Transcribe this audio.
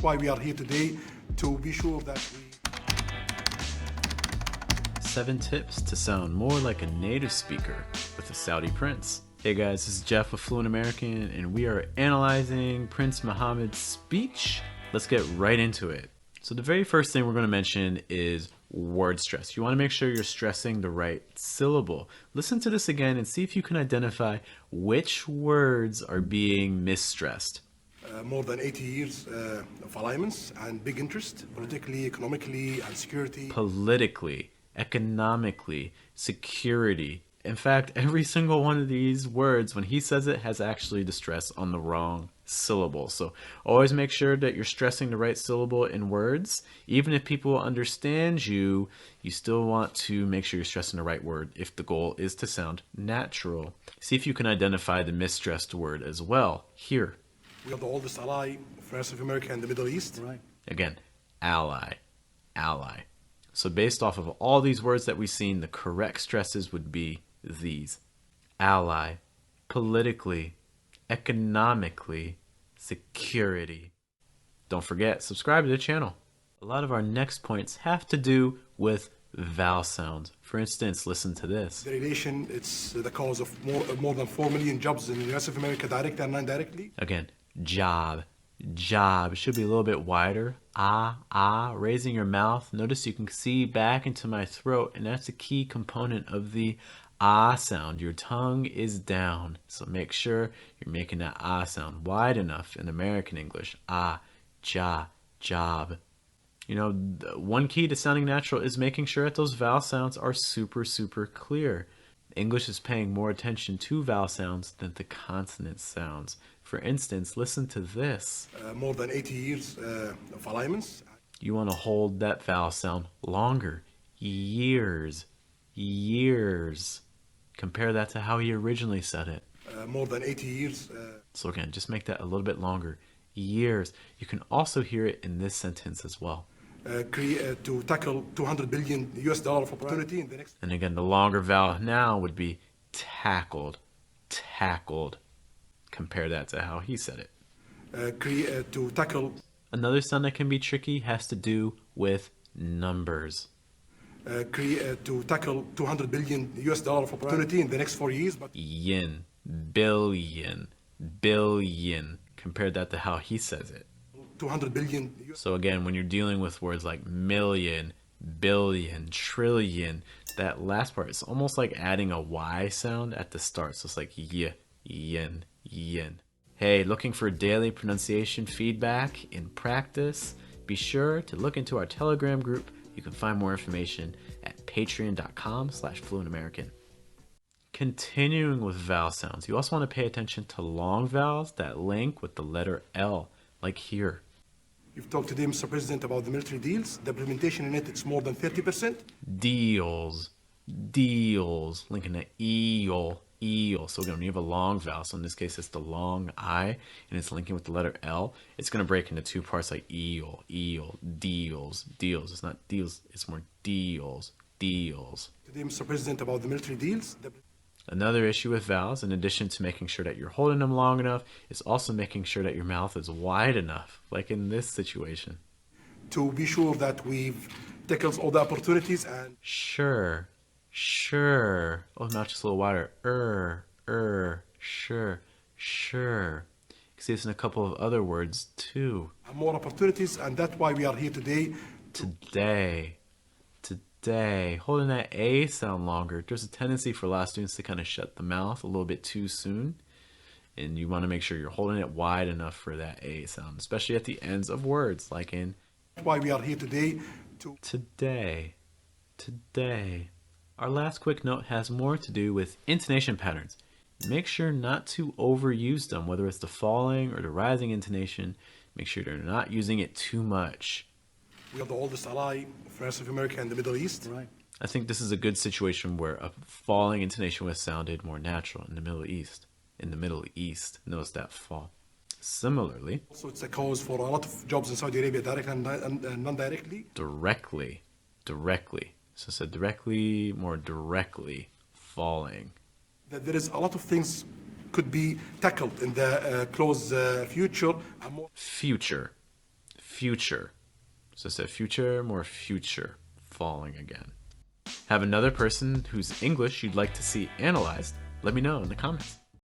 why we are here today, to be sure that we... 7 tips to sound more like a native speaker with a Saudi prince. Hey guys, this is Jeff with Fluent American, and we are analyzing Prince Mohammed's speech. Let's get right into it. So the very first thing we're going to mention is word stress. You want to make sure you're stressing the right syllable. Listen to this again and see if you can identify which words are being misstressed. More than 80 years of alliance and big interest, politically, economically, and security. Politically, economically, security. In fact, every single one of these words, when he says it, has actually the stress on the wrong syllable. So always make sure that you're stressing the right syllable in words. Even if people understand you, you still want to make sure you're stressing the right word if the goal is to sound natural. See if you can identify the misstressed word as well. Here. We are the oldest ally, France of America and the Middle East. Right. Again, ally, ally. So based off of all these words that we've seen, the correct stresses would be these: ally, politically, economically, security. Don't forget, subscribe to the channel. A lot of our next points have to do with vowel sounds. For instance, listen to this. The relation, it's the cause of more than 4 million jobs in the US of America, directly and indirectly. Again, job. Job should be a little bit wider. Raising your mouth. Notice you can see back into my throat, and that's a key component of the sound. Your tongue is down, so make sure you're making that sound wide enough in American English. Job. You know, one key to sounding natural is making sure that those vowel sounds are super clear. English is paying more attention to vowel sounds than the consonant sounds. For instance, listen to this. More than 80 years of alliance. You want to hold that vowel sound longer. Years. Compare that to how he originally said it. More than 80 years. So again, just make that a little bit longer. Years. You can also hear it in this sentence as well. To tackle $200 billion of opportunity in the next... And again, the longer vowel now would be tackled. Compare that to how he said it. To tackle... Another sound that can be tricky has to do with numbers. To tackle $200 billion of opportunity in the next 4 years. But yin, billion. Compare that to how he says it. 200 billion. So again, when you're dealing with words like million, billion, trillion, that last part is almost like adding a Y sound at the start. So it's like yin. Hey, looking for daily pronunciation feedback in practice? Be sure to look into our Telegram group. You can find more information at patreon.com/fluentamerican. Continuing with vowel sounds, you also want to pay attention to long vowels that link with the letter L, like here. You've talked today, Mr. President, about the military deals. The implementation in it's more than 30%. Deals, linking to eel. So again, when you have a long vowel, so in this case it's the long I, and it's linking with the letter L, it's going to break into two parts like eel, deals. It's not deals, it's more deals. Today, Mr. President, about the military deals. Another issue with vowels, in addition to making sure that you're holding them long enough, is also making sure that your mouth is wide enough, like in this situation. To be sure that we've tackled all the opportunities and... Sure. Oh, not just a little wider. Sure. You can see this in a couple of other words too. More opportunities, and that's why we are here today. Today. Holding that A sound longer. There's a tendency for a lot of students to kind of shut the mouth a little bit too soon. And you want to make sure you're holding it wide enough for that A sound, especially at the ends of words, like in... That's why we are here today. Today. Our last quick note has more to do with intonation patterns. Make sure not to overuse them, whether it's the falling or the rising intonation. Make sure you're not using it too much. We are the oldest ally, France of America and the Middle East. Right. I think this is a good situation where a falling intonation was sounded more natural in the Middle East. Notice that fall. Similarly, so it's a cause for a lot of jobs in Saudi Arabia, directly and non-directly. Directly. So said directly, more directly, falling. There is a lot of things could be tackled in the close future. future. So instead of future, more future, falling again. Have another person whose English you'd like to see analyzed? Let me know in the comments.